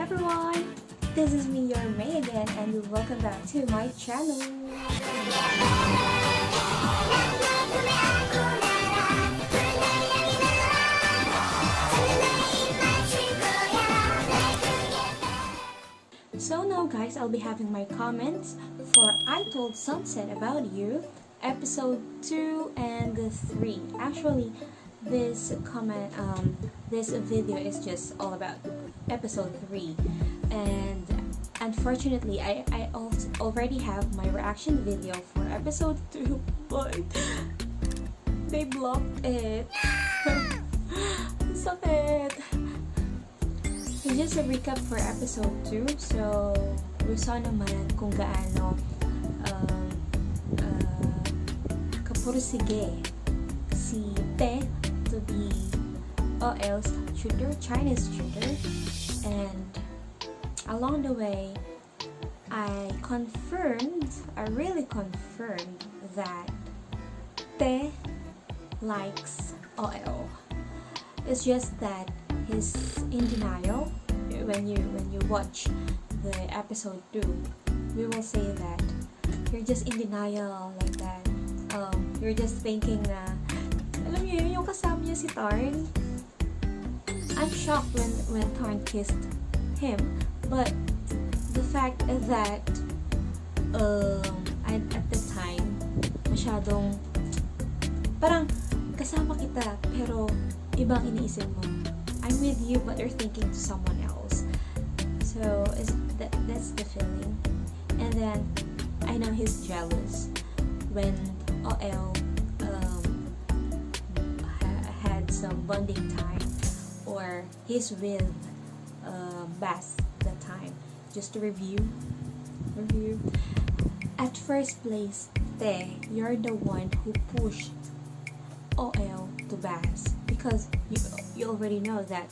everyone! This is me, your May again, and welcome back to my channel. So now guys, I'll be having my comments for I Told Sunset About You, episode 2 and 3. Actually, this video is just all about episode 3, and unfortunately I also already have my reaction video for episode 2, but they blocked it. Sakit. So just a recap for episode 2. So we saw naman kung gaano kapursige si Te to be OL's tutor, Chinese tutor, and along the way I really confirmed that Te likes OL. It's just that he's in denial. When you watch the episode 2, we will say that you're just in denial, like that. You're just thinking na, alam niyo yun, yung kasama niya si Tarn. I'm shocked when Tarn kissed him, but the fact that at the time masyadong parang kasama kita pero ibang iniisip mo. I'm with you but you're thinking to someone else. So that's the feeling. And then I know he's jealous when OL had some bonding time, or he's with Bass that time. Just to review. At first place, Te, you're the one who pushed OL to Bass, because you already know that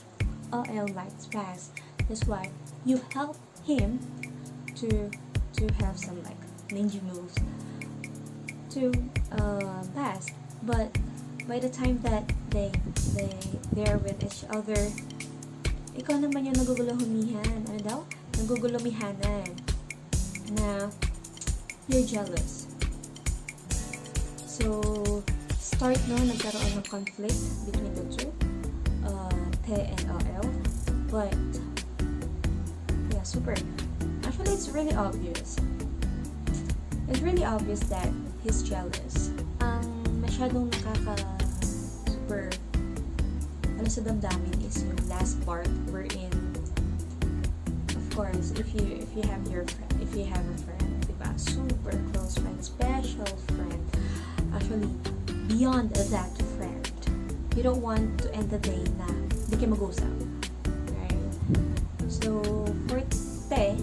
OL likes Bass. That's why you help him to have some like ninja moves to Bass. But by the time that they're with each other, ikaw naman yung nagugulumihan. Ano daw? Nagugulumihanan na you're jealous. So start no, nagkaroon ng conflict between the two, Te and OL. But yeah, super. Actually, it's really obvious. It's really obvious that he's jealous. Masyadong super ano sa damdamin is yung last part wherein, of course, if you have a friend, diba? Super close friend, special friend. Actually, beyond that friend, you don't want to end the day na hindi kayo mag-usap, right? So for Te,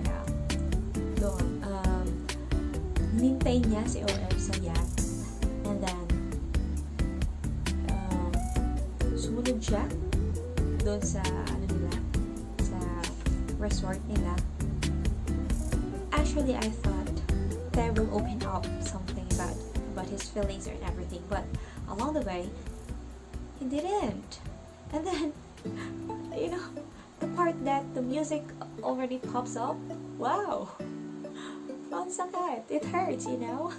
yeah, doon hinintay niya si OL sa yacht, and then sumunod siya doon sa sa resort nila. Actually, I thought Te will open up something about his feelings and everything, but along the way he didn't. And then the part that the music already pops up, wow, ang sakit, it hurts. I know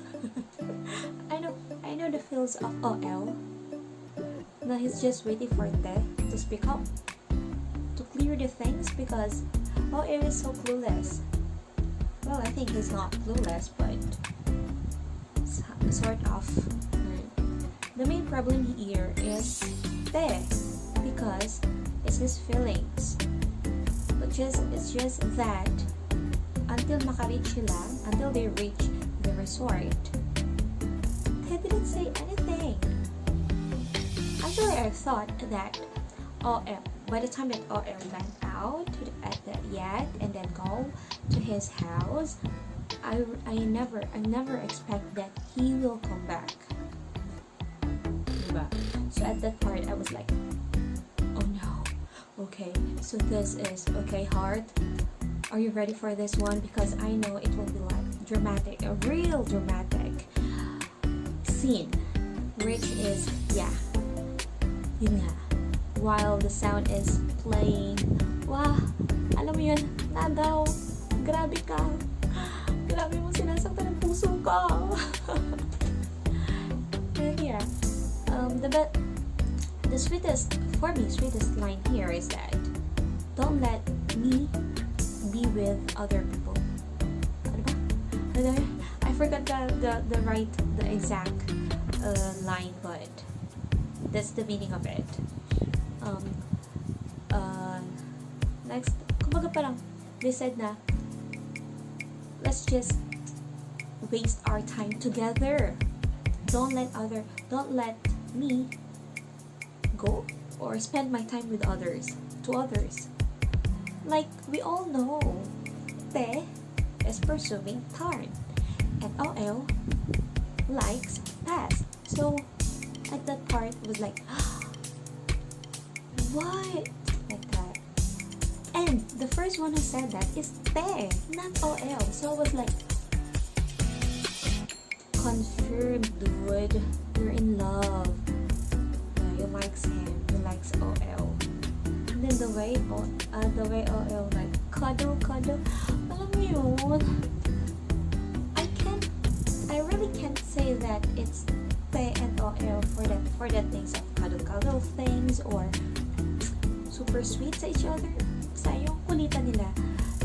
the feels of OL. Now he's just waiting for Te to speak up, to clear the things, because OL is so clueless. Well, I think he's not clueless, but sort of. The main problem here is Te, because it's his feelings. But it's just that until they reach the resort, Te didn't say anything. Actually, I thought that OL, by the time that OL went out at the yacht and then go to his house, I never expect that he will come back. Diba? So at that part, I was like, oh no. Okay, so this is okay, heart. Are you ready for this one? Because I know it will be like dramatic, a real dramatic scene, which is, yeah, yun nga, while the sound is playing Wah, alam mo yun, na daw, grabe ka. Grabe mo sinasaktan ng puso ko. And yeah, the sweetest line here is that don't let me be with other people. Ano ba? I forgot the exact line, but that's the meaning of it. Next, kumbaga parang they said na let's just waste our time together. Don't let me go or spend my time with others. Like we all know, Te is pursuing Tarn and OL likes Pass. So at that part it was like what? Like that. And the first one who said that is Te, not OL. So I was like, confirmed, dude. You're in love. Yeah, you likes him. You likes OL. And then the way OL like cuddle. Alam mo yun? I really can't say that it's Te and OL for that things of cuddle things or super sweet sa each other. Sa yung kulitan nila.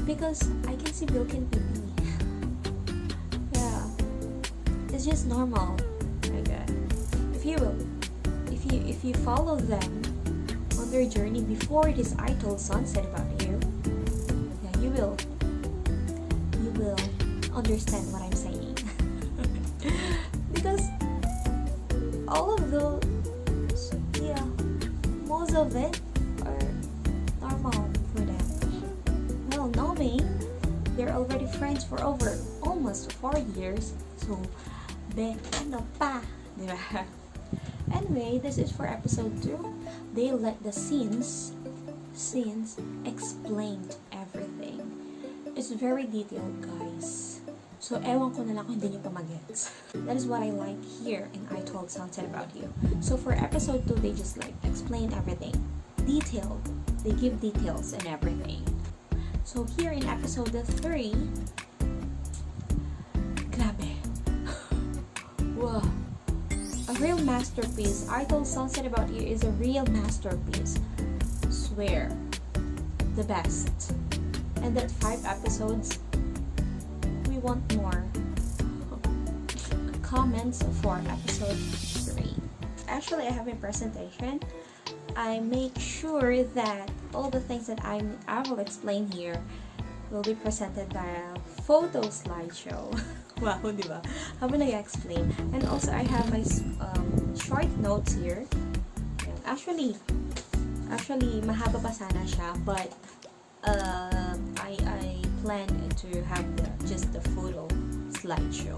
Because I can see broken pipi. Yeah. It's just normal. Like if you follow them on their journey before this I Told Sunset About You, yeah, you will understand what I'm saying. Because all of those, yeah, most of it are normal for them. Well, knowing they're already friends for over almost 4 years, so ano pa, diba? Anyway, this is for episode 2. They let the scenes explained everything. It's very detailed, guys. So, ewan ko na lang kung hindi nyo pa magets. That is what I like here in I Told Sunset About You. So, for episode 2, they just like explain everything. Detailed. They give details and everything. So, here in episode 3, grabe. Wow. A real masterpiece. I Told Sunset About You is a real masterpiece. Swear. The best. And that 5 episodes, we want more. Comments for episode 3. Actually, I have a presentation. I make sure that all the things that I will explain here will be presented by a photo slideshow. Wow, di ba? Habang nag-explain. And also, I have my short notes here. Actually, mahaba pa sana siya, but I plan to have just the photo slideshow.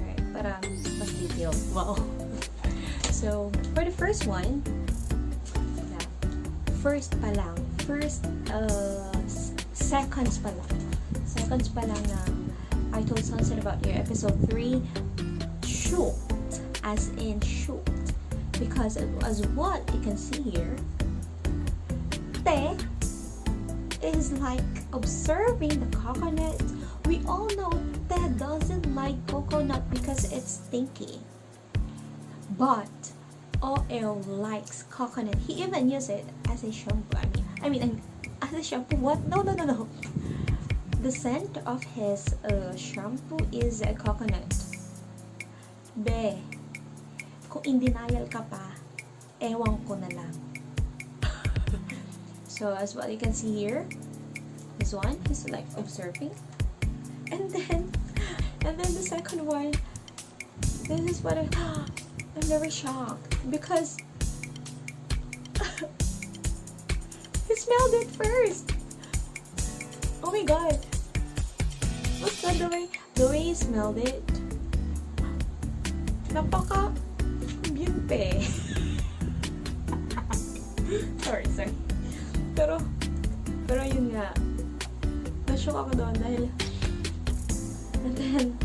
Right? Para mas detailed. Wow. So, for the first one, seconds pa lang ng I Told Sunset About You episode 3, shoot, as in shoot, because as what you can see here, Te is like observing the coconut. We all know Te doesn't like coconut because it's stinky, but OL likes coconut. He even uses it as a shampoo. I mean, as a shampoo. What? No. The scent of his shampoo is a coconut. Be, kung in denial ka pa, ewan ko na lang. So, as what you can see here, this one, he's like observing. And then the second one, this is what I'm very shocked. Because he smelled it first. Oh my god. What's that, the way he smelled it? Napaka beauty. sorry. Pero yun nga. Na-shock ako doon dahil and then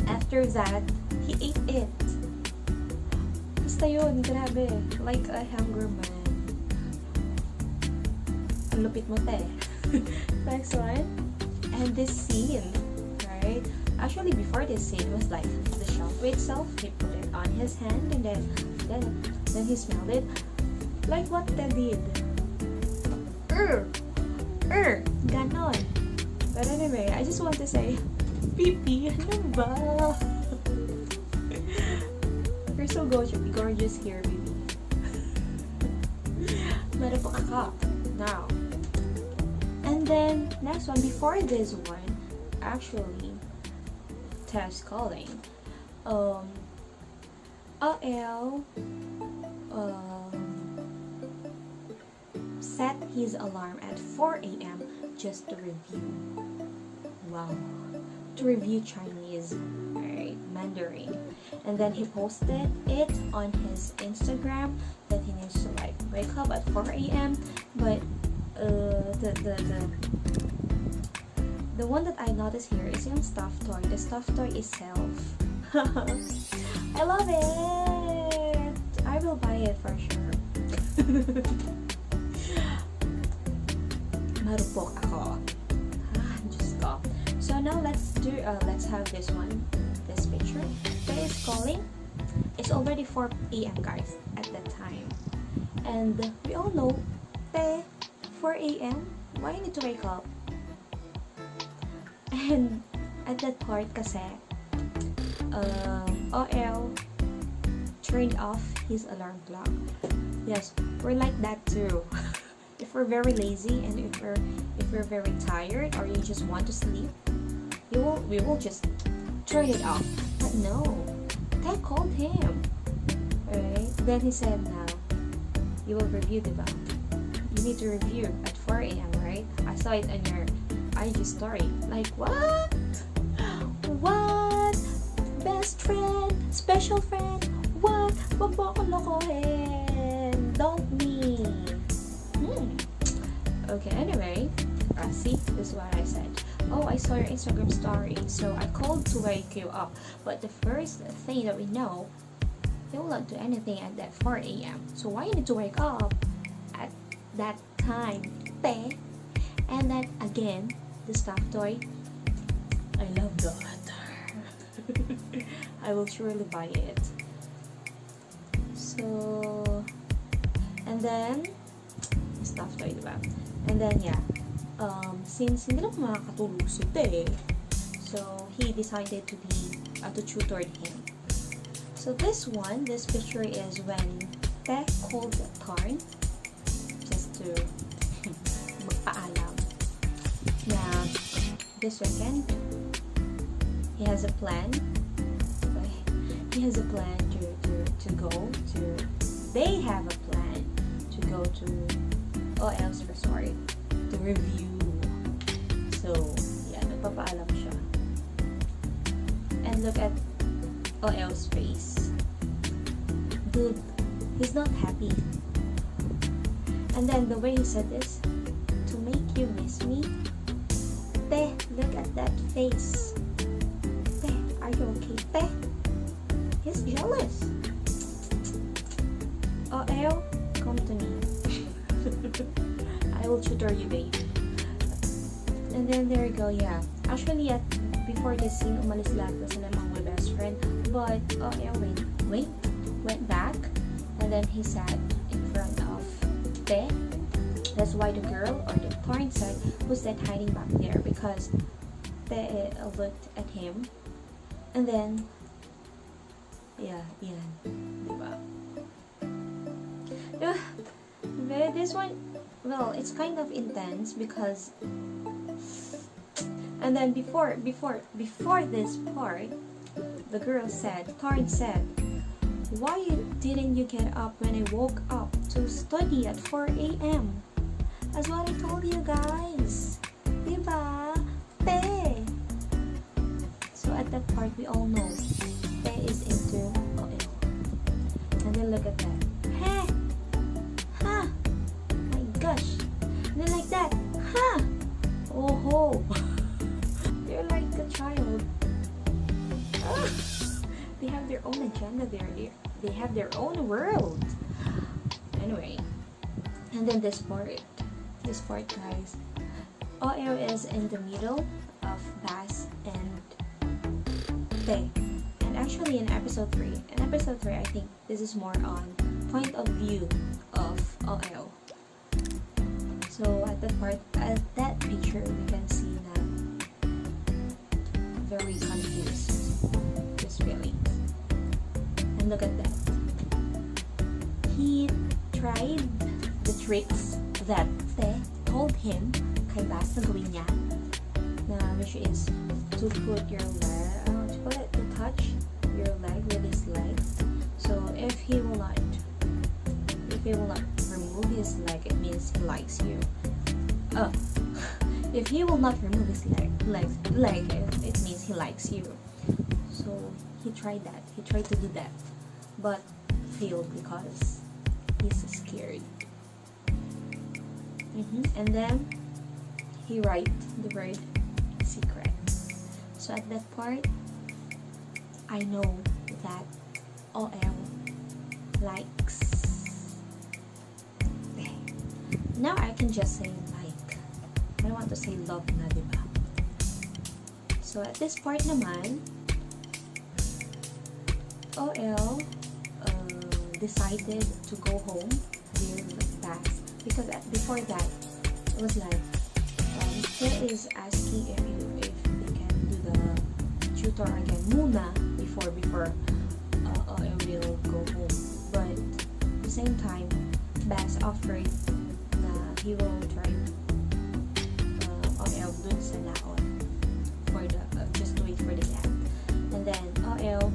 after that, he ate it. Basta yun, grabe. Like a hungry man. Ang lupit mo, te. Next one. And this scene, right? Actually, before this scene was like the shampoo itself. He put it on his hand and then he smelled it. Like what they did. Ganon. But anyway, I just want to say, Pipi, ano ba? You're so gorgeous here, baby. Marupok ako. Now. And then, next one, before this one, actually, test calling. Set his alarm at 4 a.m. just to review. Wow. To review Chinese, right? Mandarin. And then he posted it on his Instagram that he needs to like wake up at 4 a.m. But the one that I noticed here is yung stuffed toy. The stuffed toy itself. I love it. I will buy it for sure. Marupok ako. Just go. So now let's have this one. This picture. They is calling. It's already 4 a.m. guys at that time. And we all know 4 a.m. Why you need to wake up? And at that part kasi OL turned off his alarm clock. Yes, we're like that too. If we're very lazy and if we're very tired or you just want to sleep, we will just turn it off. But no, I called him. Right? Then he said, now you will review the bag. You need to review at 4 a.m. right? I saw it on your IG story. Like what? What? Best friend? Special friend? What? Wag mo akong lokohin. Don't me. Okay, anyway. See? This is what I said. Oh, I saw your Instagram story. So I called to wake you up. But the first thing that we know, you will not do anything at that 4 a.m. So why you need to wake up at that time? And then again, the stuffed toy. I love that. I will surely buy it. So, and then stuffed toy, diba? And then yeah, since hindi lang makakatulog si Te, so he decided to tutor him. So this picture is when Te called Tarn just to magpaalam na this weekend he has a plan. He has a plan to go to. They have a plan to go to OL's resort to review. So yeah, nagpapaalam siya. And look at OL's face. Dude, he's not happy. And then the way he said this, to make you miss me. Te, look at that face. Te, are you okay? Te, he's jealous. OL, come to me. I will tutor you, babe. And then there you go, yeah. Actually, before this scene, umalis lahat na sila mga best friend. But OL went back, and then he sat in front of Te. That's why the girl or the Tarn said, who's that hiding back there? Because Te looked at him, and then yeah, diba? This one, well, it's kind of intense because, and then before this part, the girl said, Tarn said, why didn't you get up when I woke up to study at 4 a.m.? That's what I told you guys. Diba? Te. So at that part, we all know Te is into OL. And then look at that. Heh! Ha! My gosh! And then like that. Ha! Oh ho! You're like a child. Ah. They have their own agenda there. They have their own world. Anyway. And then this part. this part, guys. OL is in the middle of Bass and Tae. And actually in episode 3, I think this is more on point of view of OL. So at that picture, we can see that very confused his feelings. And look at that. He tried the tricks that Tae told him kay Bass na gawin niya, which is to put your leg, to touch your leg with his leg. So if he will not remove his leg, it means he likes you. If he will not remove his leg, it means he likes you. So he tried that. He tried to do that, but failed because he's scared. And then he write the word secret. So at that part, I know that OL likes. Now I can just say like. I don't want to say love na, diba? So at this part naman, OL decided to go home with Bass because before that it was like he is asking if they can do the tutor again muna before OL will go home, but at the same time Bass offered na he will try OL dun sa laon for the just to wait for the end, and then OL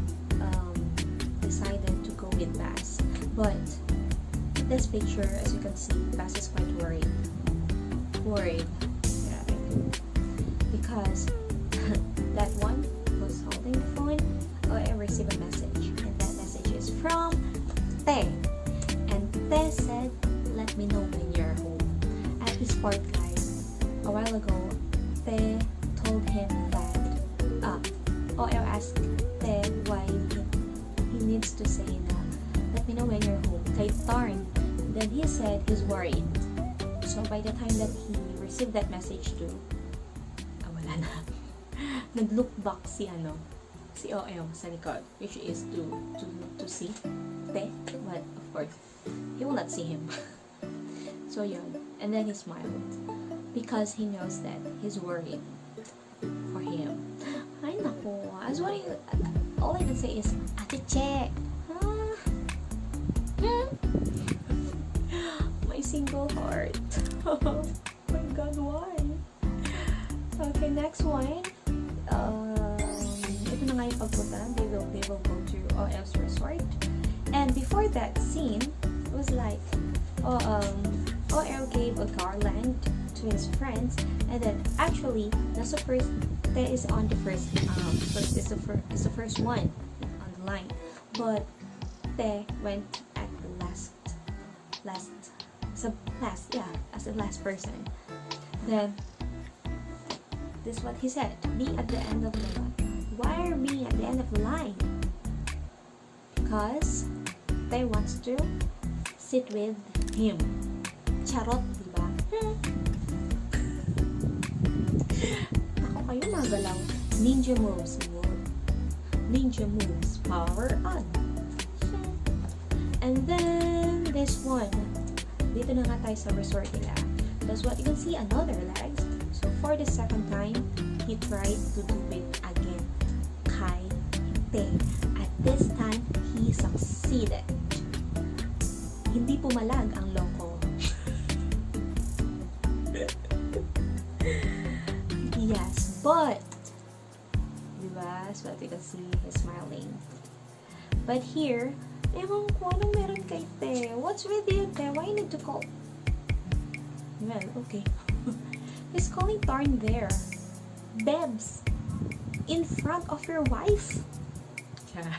decided to go with Bass. But this picture, as you can see, Bass is quite worried. Yeah, because that one was holding the phone. OL received a message, and that message is from Tae. And Tae said, "Let me know when you're home." At this part, guys, a while ago, Tae told him that OL asked Tae why he needs to say na, "Let me know when you're home." Kay Tarn. Then he said he's worried. So by the time that he received that message too, wala na. Nag-look back si OL sa likod, which is to see Tae, but of course he will not see him. So yun. And then he smiled because he knows that he's worried for him. Ay nako, all I can say is Ate Che. My single heart. Oh my god, why? Okay, next one. Ito na nga yung pagpunta. They will go to OL's resort. And before that scene, it was like OL gave a garland to his friends, and then actually that's the first Tae is on the first is the first one on the line, but Tae went at the as the last person. Then this is what he said: "Be at the end of the line." Why are we at the end of the line? Because Tae wants to sit with him. Charot, diba? Ako kayo magalaw. Ninja moves, power on. And then this one. Dito na nga tayo sa resort nila. That's what you can see, another legs. So for the second time, he tried to do it again kay Tae. At this time, he succeeded. Hindi pumalag ang loko. Yes, but diba? So as you can see, he's smiling. But here, ewan ko anong meron kay Tae. What's with you, Tae? Why you need to call? Well, okay. He's calling Tarn there. Bebs, in front of your wife. Yeah.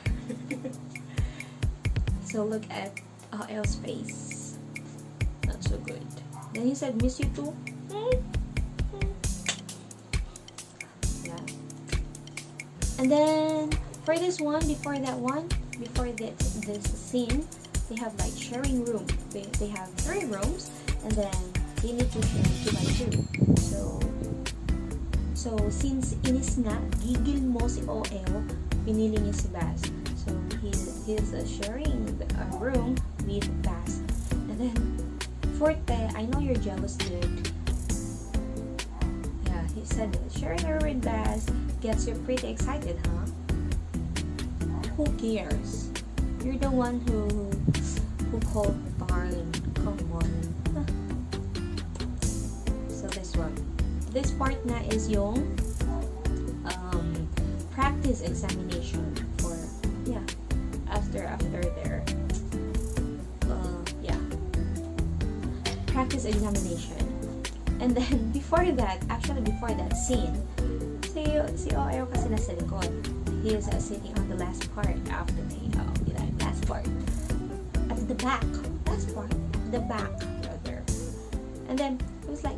So look at OL's face. Not so good. Then he said, "Miss you too." Yeah. And then for this one, before this scene, they have like sharing room. They have 3 rooms, and then they need to share 2 by 2. So since inis nga, gigil mo si OL, pinili niya si Baz. So he's sharing a room with Baz. And then for Te, I know you're jealous, dude. Yeah, he said sharing a room with Baz gets you pretty excited, huh? Who cares? You're the one who called darling. Come on. So this part na is yung practice examination for after their practice examination. And then before that scene, si OL kasi nasa likod. He is sitting on the last part of the last part at the back, the back rather. And then it was like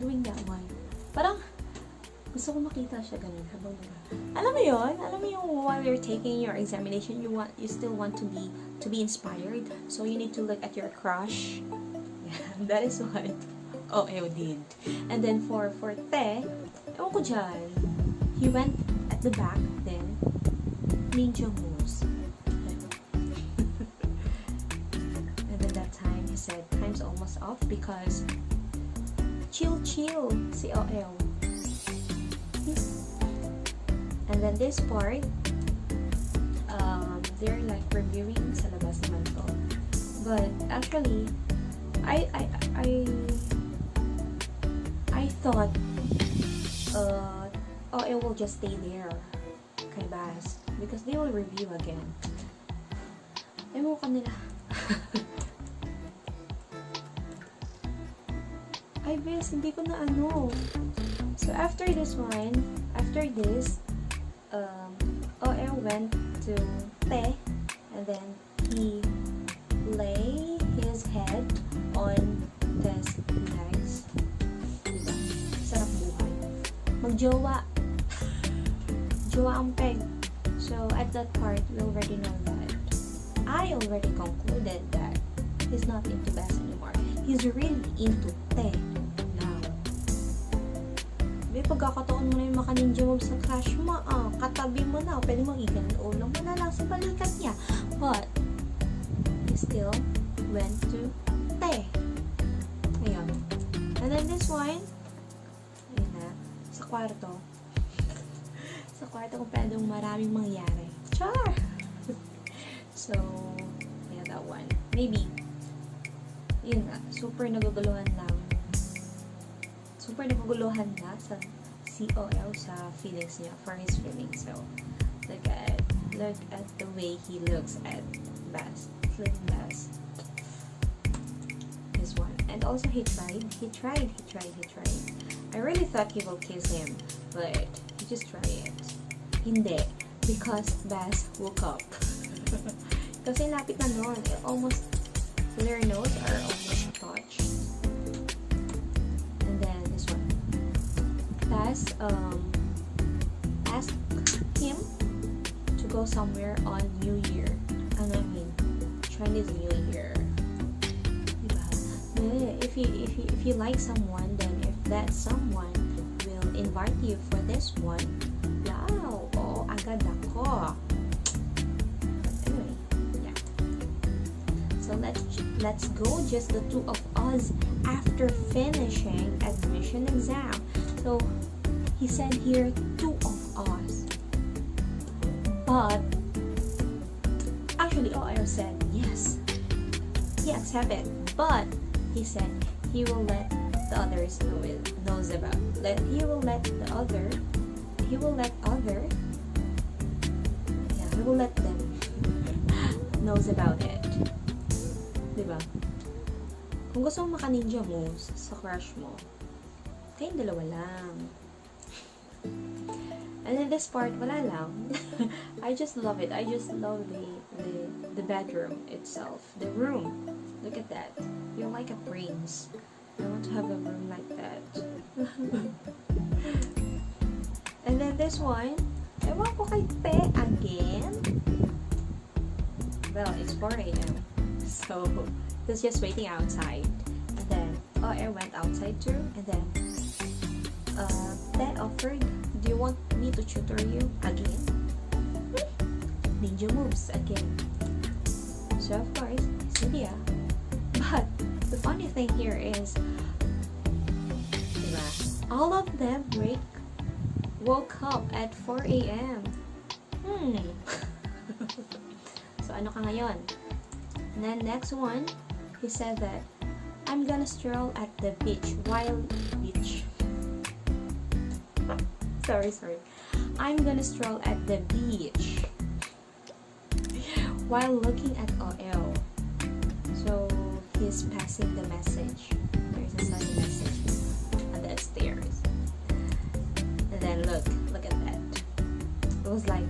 doing that one. Parang gusto ko makita siya ganun habang alam mo yun while you're taking your examination, you still want to be inspired, so you need to look at your crush. Yeah, that is what OL did. And then for Te, ewan ko dyan, he went at the back, then ninja moves. And then that time he said time's almost up because chill si OL. And then this part, they're like reviewing sa labas naman to. But actually, I thought OL will just stay there kay Baz because they will review again. Ewan ko nila. Ay, Bes, hindi ko na ano. So after this, OL went to Te, and then he lay his head on Te's legs. Diba? Sarap buhay. Magjowa. Jowa ang peg. So at that part, we already know that. I already concluded that he's not into Baz anymore. He's really into Te now. May pagkakataon mo na yung maka-ninja moves sa crush mo, katabi mo na, pwede mong iganon ulo mo na lang sa balikat niya. But, he still went to Te. Ayun. And then this one, ayun na, sa kwarto. Sa kwarto kung pwedeng maraming mangyari. Char! So, yeah, that one. Maybe, yun nga, super naguguluhan na sa COL sa feelings niya, for his feelings. So, look at the way he looks at Baz. Look at Baz. This one. And also he tried. I really thought he will kiss him, but he just tried it. Hindi. Because Baz woke up. Kasi lapit na nun. Almost, their nose are almost touched. And then this one. Baz asked him to go somewhere on New Year. Chinese New Year. Diba? If you like someone, then if that someone will invite you for this one, wow, agad ako. Anyway, yeah. So let's go, just the two of us after finishing admission exam. So he said here, two of us. But actually OL said yes. He accepted, but he said he will let the others he will let them knows about it. Diba? Kung gusto mo maka-ninja moves sa crush mo, kayong dalawa lang. And in this part, wala lang. I just love it. I just love the bedroom itself. The room. Look at that. You're like a prince. I want to have a room like that. And then this one, ewan ko kay Te again. Well, it's 4 a.m. So, he's just waiting outside. And then, OL went outside too, and then Ted offered, do you want me to tutor you again? Ninja moves again. So of course, he said yeah. But the funny thing here is, all of them woke up at 4 a.m. So ano ka ngayon? And then next one, he said that I'm gonna stroll at the beach sorry. I'm gonna stroll at the beach while looking at OL. So he's passing the message. There's a sunny message on the stairs. And then look at that. It was like,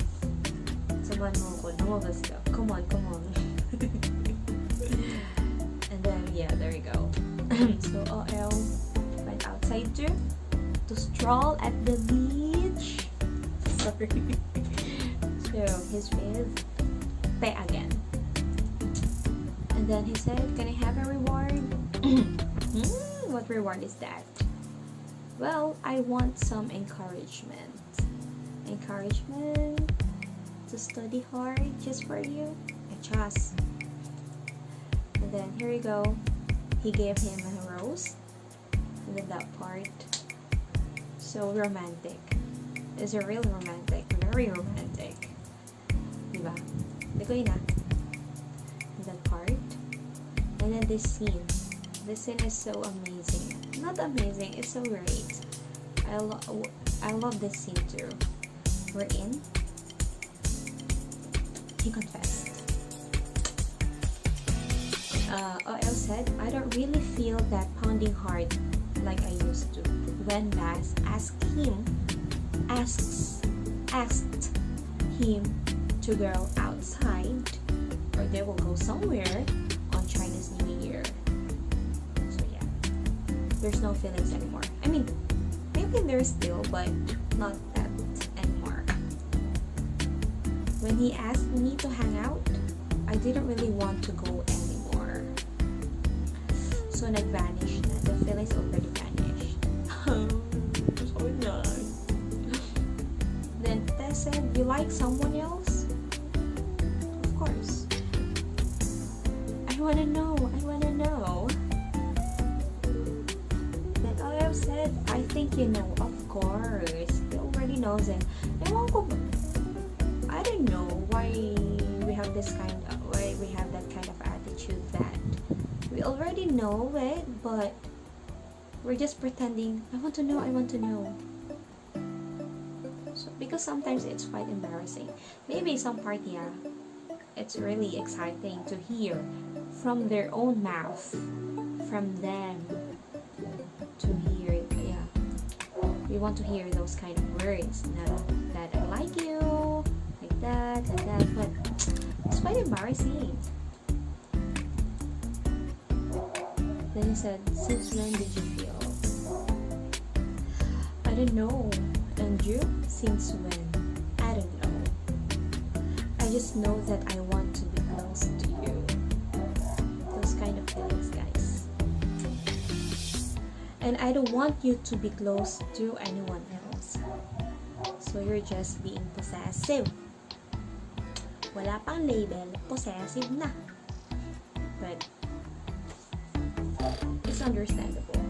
someone lumabas ka. Come on. And then yeah, there you go. So OL went outside too to stroll at the beach. Sorry. So he's with Te again. And then he said, can I have a reward? What reward is that? Well, I want some encouragement. Encouragement to study hard just for you. I trust. And then here you go. He gave him a rose. And then that part. So romantic. It's a real romantic. Very romantic. Diba? Hindi ko ina. That part. And then this scene. This scene is so amazing. Not amazing, it's so great. I love this scene too. We're in. He confessed. OL said, I don't really feel that pounding heart like I used to. When Bass asked him to go outside, or they will go somewhere on Chinese New Year. So yeah, there's no feelings anymore. I mean, maybe there's still, but not that anymore. When he asked me to hang out, I didn't really want to go anymore. So nag-vanish na. The feelings already vanished. So nice. Then Tess said, you like someone else? Of course. I wanna know. Then OL said, I think you know. Of course. He already knows it. I don't know why we have that kind of attitude that we already know it, but we're just pretending, I want to know. So, because sometimes it's quite embarrassing. Maybe some part, yeah, it's really exciting to hear from their own mouth, from them, to hear, yeah, we want to hear those kind of words, that I like you, like that, but it's quite embarrassing. Then he said, since when did you feel? I don't know. And you? Since when? I don't know. I just know that I want to be close to you. Those kind of feelings, guys. And I don't want you to be close to anyone else. So you're just being possessive. Wala pang label, possessive na. But it's understandable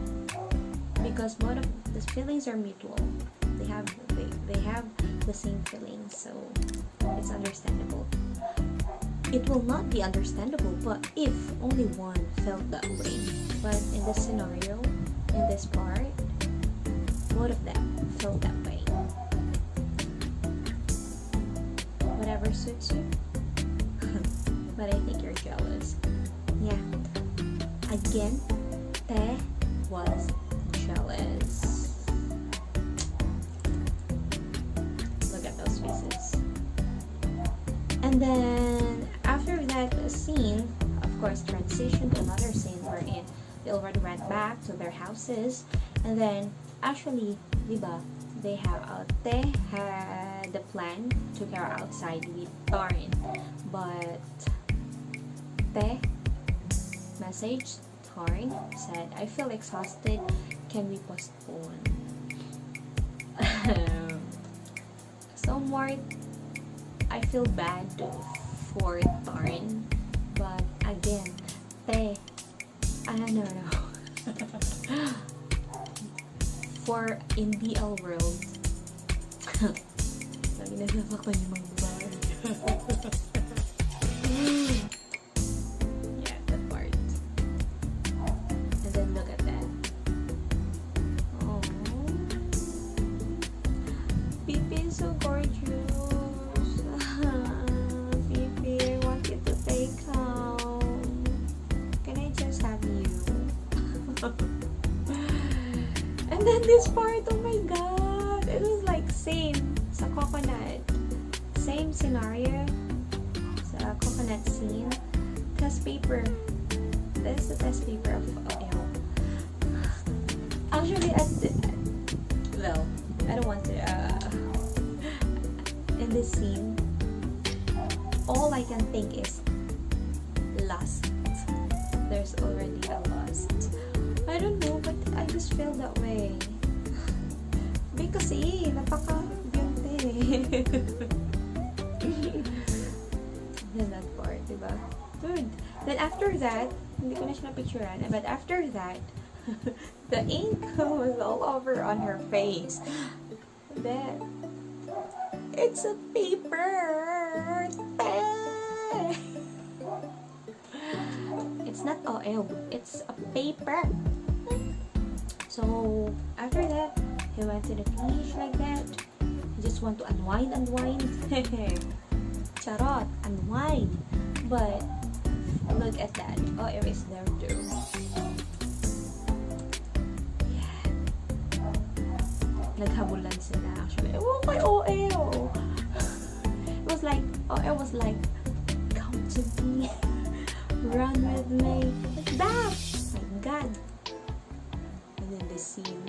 because both of the feelings are mutual. They have the same feelings, so it's understandable. It will not be understandable, but if only one felt that way. But in this scenario, in this part, both of them felt that way. Whatever suits you. But I think you're jealous. Yeah. Again, Te was jealous. Look at those faces. And then after that scene, of course, transition to another scene wherein they already went back to their houses, and then actually, diba, Te had the plan to go outside with Taryn, but Te messaged Tarn said, I feel exhausted. Can we postpone? So Mart, I feel bad for Tarn, but again, I don't know. For in BL world, sabi na sasaktan yung mga babae. Yeah, that part. And then look at that. Oh, Pipi is so gorgeous. Pipi, I want you to take home. Can I just have you? And then this part, oh my god, it was like same sa coconut. Same scenario sa coconut scene. Test paper. This is the test paper of OL. Actually, well, I don't want to, in this scene, all I can think is lust. There's already a lust. I don't know, but I just feel that way. Because napaka-beauty. Then that part, diba? Good. Then after that, hindi ko na siya na-picturean, but after that, the ink was all over on her face. Then, it's a paper! It's not OL, it's a paper. So after that, he went to the beach like that. He just want to unwind. Charot, unwind. But look at that. OL is there too. Yeah. Naghabulan sila actually. Oh my OL. It was like, OL was like, come to me. Run with me. Like that. My god. And then this scene.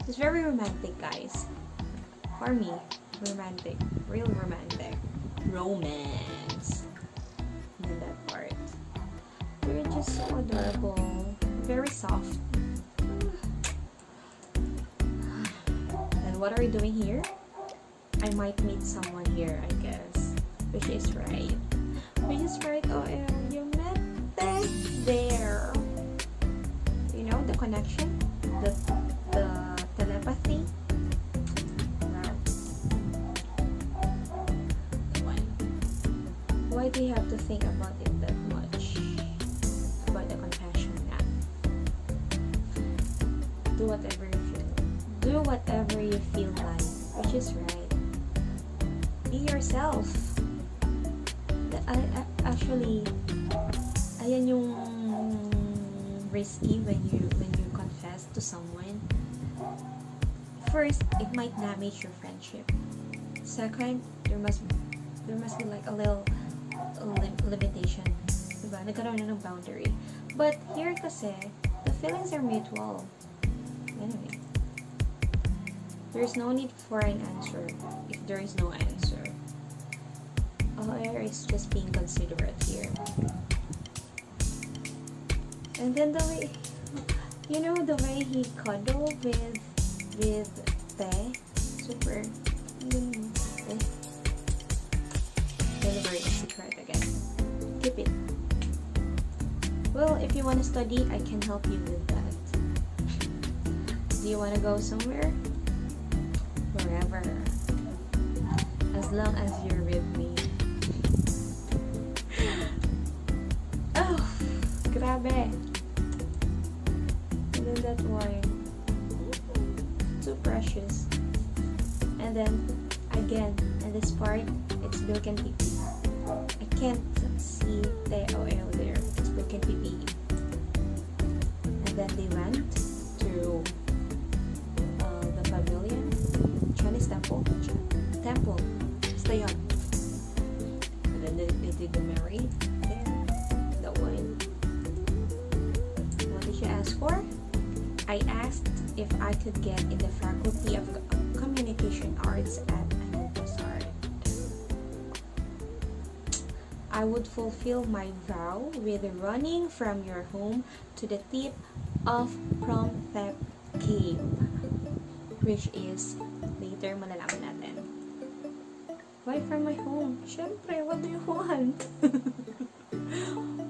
It's very romantic, guys. For me, romantic. Real romantic. Romance. And then that part. They're just so adorable. Very soft. And what are we doing here? I might meet someone here, I guess. Which is right. Which is right, OL. You met there. You know, the connection, the telepathy. Wow. Why do you have to think about it that much? About the compassion app. Do whatever you feel. Do whatever you feel like, which is right. Be yourself. Actually, ayan yung risky when you confess to someone. First, it might damage your friendship. Second, there must be like a little limitation. Diba? Nagkaroon na ng boundary. But here kasi, the feelings are mutual. Anyway, there's no need for an answer if there is no answer. OR is just being considerate here. And then the way, you know, the way he cuddled with Te, super. Delivery is secret again. Keep it. Well, if you want to study, I can help you with that. Do you want to go somewhere? Wherever. As long as you're with me. Oh, grabe. And then that wine. Too precious. And then, again, in this part, it's milk and pipi. I can't see the oil there. It's milk and pipi. And then they went to the pavilion. Chinese temple. Basta yun. And then they did the married there. The wine. What did she ask for? I asked if I could get in the Faculty of Communication Arts at Anandasart. I would fulfill my vow with running from your home to the tip of Promthep Cave, which is, later malalaman natin. Why from my home? Syempre, what do you want?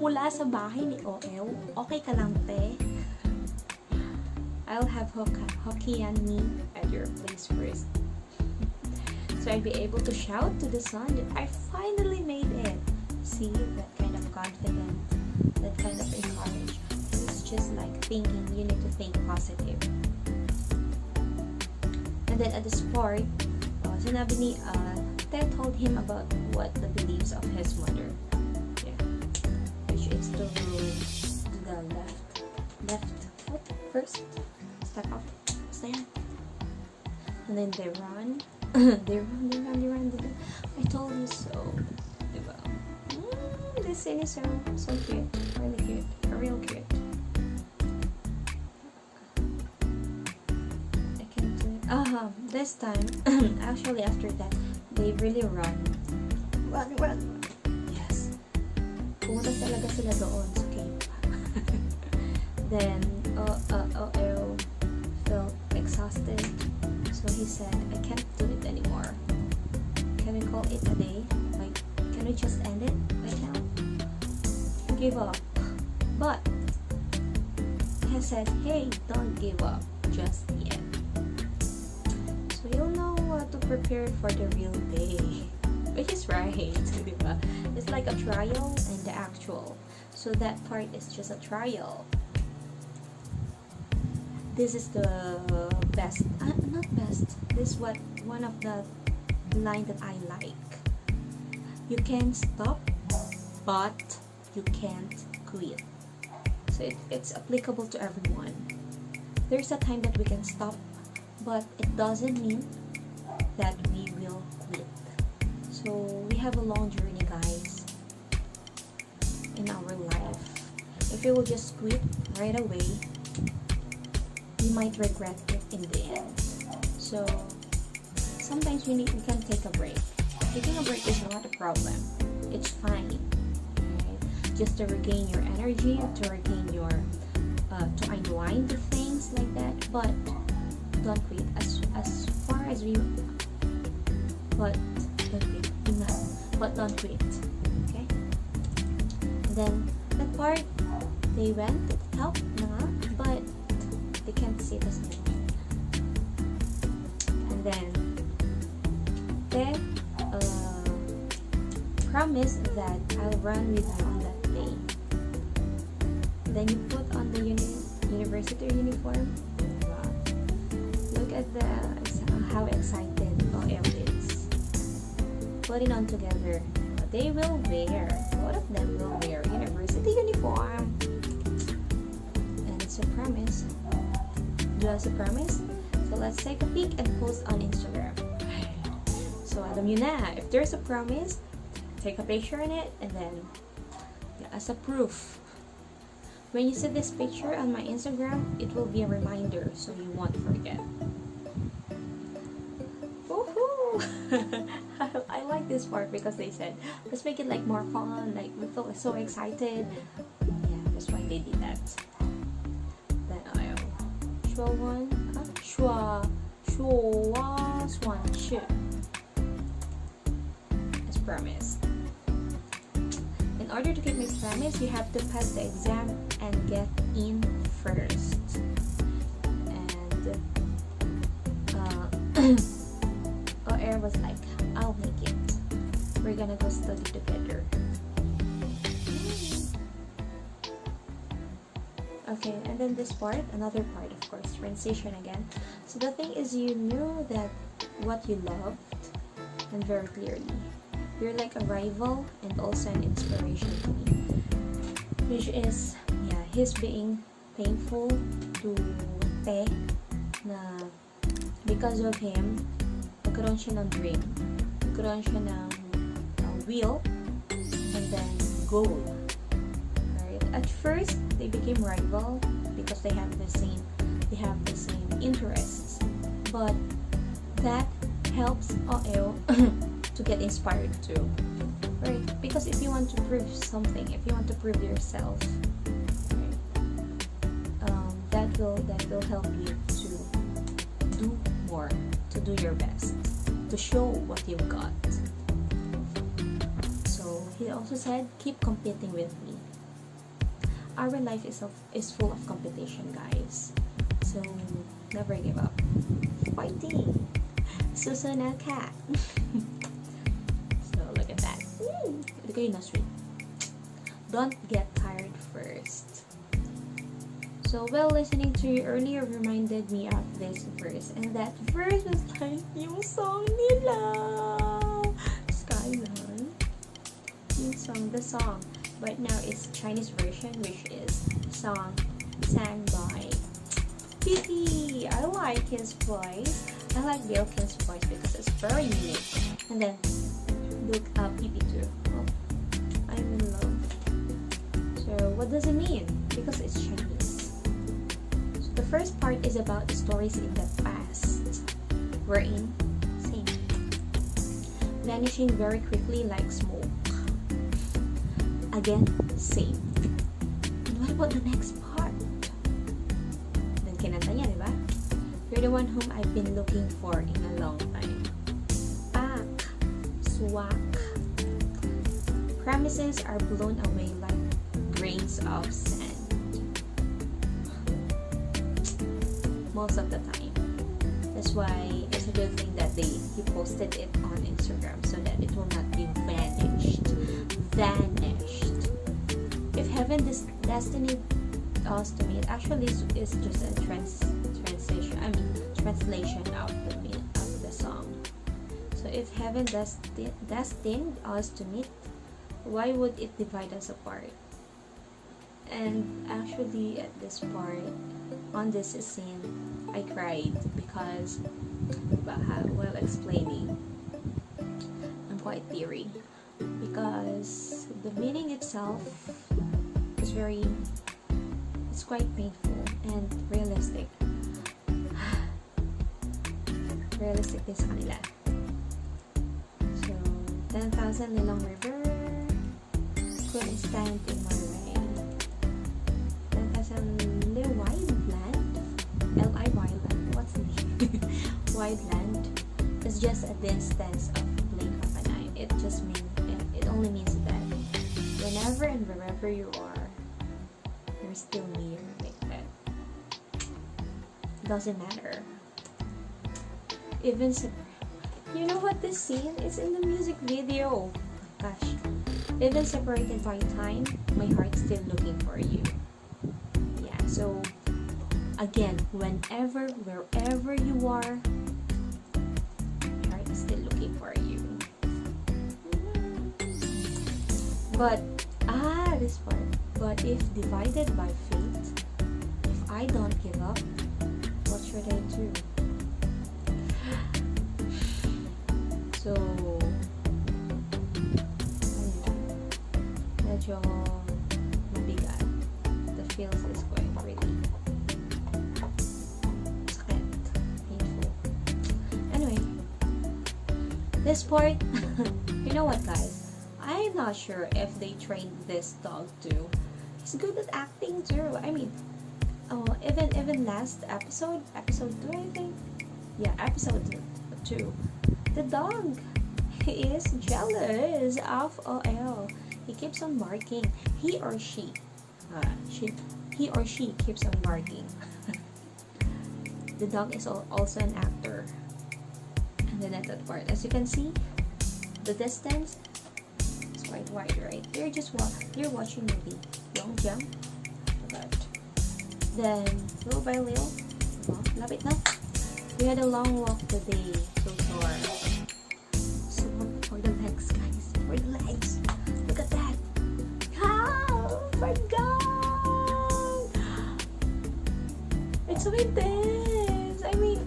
Mula sa bahay ni OL, okay ka lang, te? I'll have Hokkien me at your place first. So I'd be able to shout to the sun that I finally made it. See, that kind of confidence, that kind of encouragement. It's just like thinking, you need to think positive. And then at the sport, sinabi ni, Ted told him about what the beliefs of his mother. Yeah. Which is to do the left foot first. Step up. Stay on. And then they run. They run. I told you so. Diba? This scene is so cute. Really cute. Real cute. I can't do it. This time, actually after that, they really run. Run. Yes. Pumunta talaga sila doon sa cave. Then, OL felt exhausted. So he said, I can't do it anymore. Can we call it a day? Like, can we just end it right now? Give up. But he said, hey, don't give up just yet. So you'll know what to prepare for the real day. Which is right, diba? It's like a trial and the actual. So that part is just a trial. This is the best, not best, this is one of the line that I like. You can stop, but you can't quit. So it's applicable to everyone. There's a time that we can stop, but it doesn't mean that we will quit. So we have a long journey, guys, in our life. If we will just quit right away, we might regret it in the end. So sometimes we can take a break. Taking a break is not a problem. It's fine. Right? Just to regain your energy, to regain your to unwind the things like that. But don't quit. As far as we, but don't quit. But don't quit. Okay. And then that part, they went to the top, but they can't see the snow. And then they promised that I'll run with you on that day. Then you put on the university uniform. Wow. Look at how excited OL is. Put it on together. They will wear. Both of them will wear university uniform. And it's a promise. Just a promise. So let's take a peek and post on Instagram. So alam nyo na, if there's a promise, take a picture on it and then as a proof. When you see this picture on my Instagram, it will be a reminder so you won't forget. Woohoo! I like this part because they said, let's make it like more fun, like we feel so excited. Yeah, that's why they did that. Then as promised. In order to keep my promise, you have to pass the exam and get in first. And OR was like, I'll make it. We're gonna go study together. Okay, and then this part, another part, of course, transition again. So the thing is, you knew that what you loved, and very clearly. You're like a rival and also an inspiration to me. Which is, yeah, he's being thankful to Te na because of him, nagkaroon siya ng dream. Nagkaroon siya ng will and then goal. Right? At first, they became rival because they have the same interests. But that helps OL to get inspired too. right? Because if you want to prove something, if you want to prove yourself, right, that will help you to do more, to do your best, to show what you've got. So he also said, keep competing with me. Our life is full of competition, guys. So never give up. Fighting. Susuna cat. So look at that. Look at you, no sweet. Don't get tired first. So while listening to you earlier reminded me of this verse, and that verse was like yung song nila, Skyline. Yung song, the song. But now it's Chinese version, which is song sang by Pity. I like his voice. I like Bilkin's voice because it's very unique. And then look up EP2. Oh, I'm in love. So what does it mean? Because it's Chinese. So the first part is about the stories in the past. Wherein same. Vanishing very quickly like smoke. Again, same. And what about the next part? Then kinanta niya, diba? You're the one whom I've been looking for in a long time. Pak, swak. Promises are blown away like grains of sand. Most of the time. That's why it's a good thing that he posted it on Instagram so that it will not be vanished. If heaven destined us to meet, actually is just a translation of the song. So if heaven destined us to meet, why would it divide us apart? And actually at this part, on this scene, I cried because while explaining, I'm quite teary because the meaning itself is it's quite painful and realistic din sa kanila. So 10,000 Lilong River couldn't stand in my way. 10,000 Wide Land, L.I. Wide Land, what's the name? Wide Land is just a distance of blink of an eye. It only means that whenever and wherever you are, you're still near, like that. Doesn't matter. Even you know what this scene is in the music video. Gosh, even separated by time, my heart's still looking for you. Yeah, so again, whenever, wherever you are, my heart is still looking for you. But this part. But if divided by fate, if I don't give up, what should I do? So, medyo mabigat. The feels is quite really sakit, painful. Anyway, this part, you know what, guys? I'm not sure if they trained this dog too. He's good at acting too. I mean, even last episode 2, I think. Yeah, episode 2. The dog is jealous of OL. He keeps on barking. He or she keeps on barking. The dog is also an actor. And then at that part, as you can see, the distance is quite wide, right? You're watching movie. Long jump. But then little by little, love it now. We had a long walk today, so far. So for the legs, guys. For the legs. Look at that. Oh my god! It's so intense. I mean,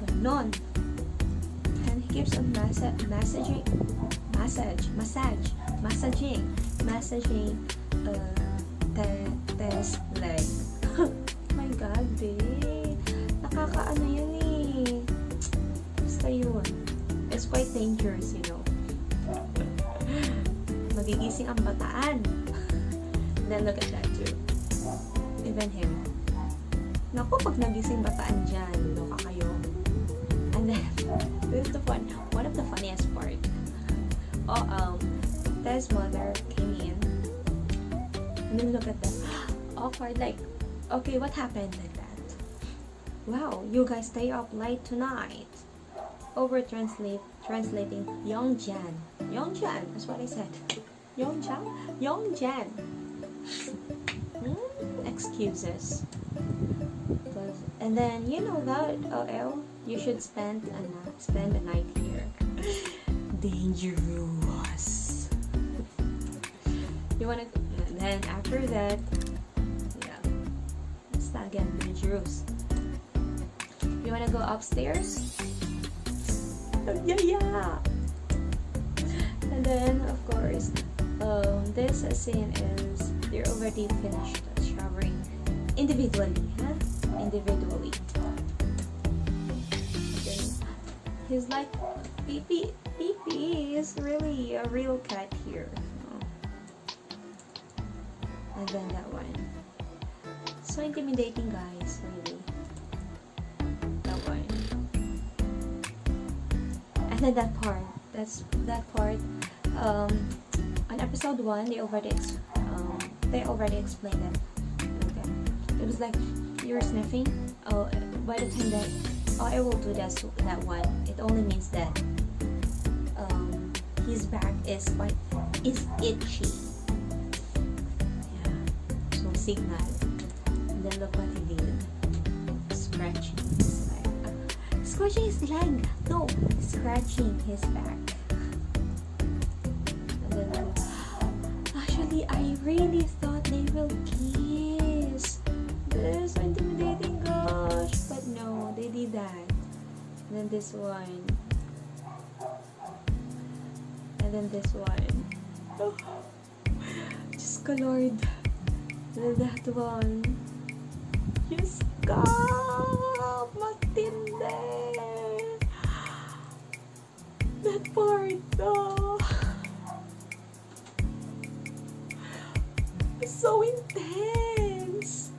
ganon. And he keeps on massaging Tess leg. Oh my god, babe. Nakakaano yun eh. then look at that too. Even him. Naku, pag nagising bataan dyan, loka kayo. And then, this is the one of the funniest part. Ted's mother came in. And then look at that. Awkward, like, okay, what happened like that? Wow, you guys stay up late tonight. Over translating Young Jan. Young Jan, that's what I said. Young Jan? Young Jan. Excuses. And then, you know that, OL, you should spend a night here. Dangerous. You wanna, and then after that, yeah, it's not again dangerous. You wanna go upstairs? Yeah. And then, of course, this scene is they're already finished showering individually, individually. Then he's like, Pee is really a real cat here. And then that one, so intimidating, guys, really. That one. And then that part, on episode 1, they already explained that. Okay. It was like, you're sniffing. Oh, by the time that I will do that one, it only means that his back is itchy. Yeah. So signal. And then look what he did. Scratching his leg. Scratching his leg. No, scratching his back. And then actually, I really thought they will kiss. This is so intimidating, gosh. But no, they did that. And then this one. And then this one. Oh, just Lord. And then that one. Just God, matindi. That part, oh. It's so intense.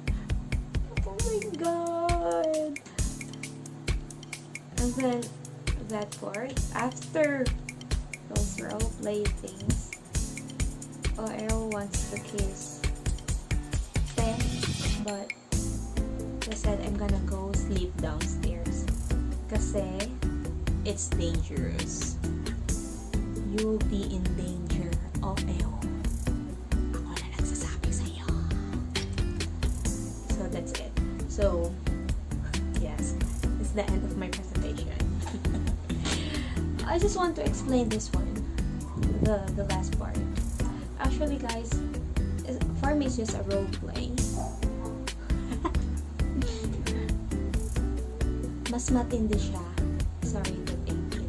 Oh my God. And then that part, after those role play things, OL wants to kiss Ted, but they said, I'm gonna go sleep downstairs kasi it's dangerous. You'll be in danger, OL. Ako na nagsasabi sa'yo. So that's it. So yes, it's the end of my presentation. I just want to explain this one, the last part. Actually, guys, for me it's just a role play. Mas matindi siya sa rated 18.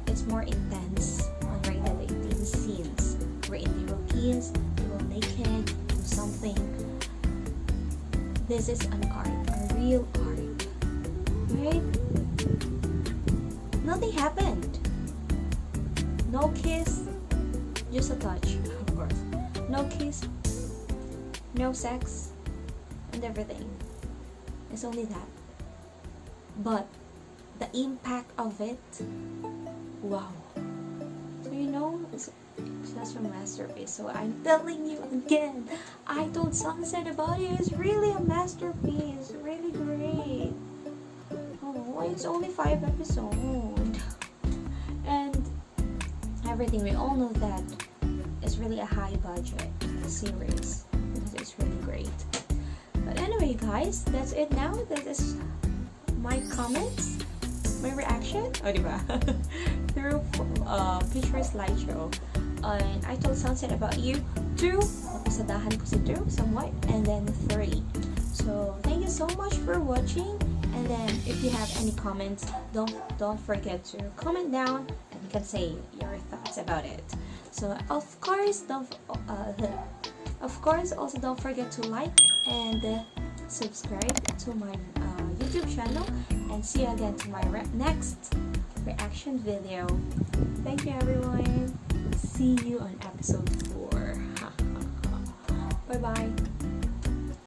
It's more intense on rated 18 scenes wherein they will kiss, they will naked, do something. This is an art, a real art, right? Nothing happened. No kiss, just a touch, of course. No kiss, no sex, and everything. It's only that. But the impact of it, wow. So you know, it's just a masterpiece. So I'm telling you again, I told Sunset about it. It's really a masterpiece. Really great. Oh, it's only 5 episodes. And everything, we all know that it's really a high budget series because it's really great. But anyway, guys, that's it now. That is my comments, my reaction, diba? Through picture slideshow. And I told Sunset about you 2, napasadahan ko si 2 somewhat, and then 3. So thank you so much for watching. And then if you have any comments, don't forget to comment down, and you can say your thoughts about it. So of course, also don't forget to like and subscribe to my YouTube channel, and see you again to my next reaction video. Thank you, everyone. See you on episode 4. Bye bye.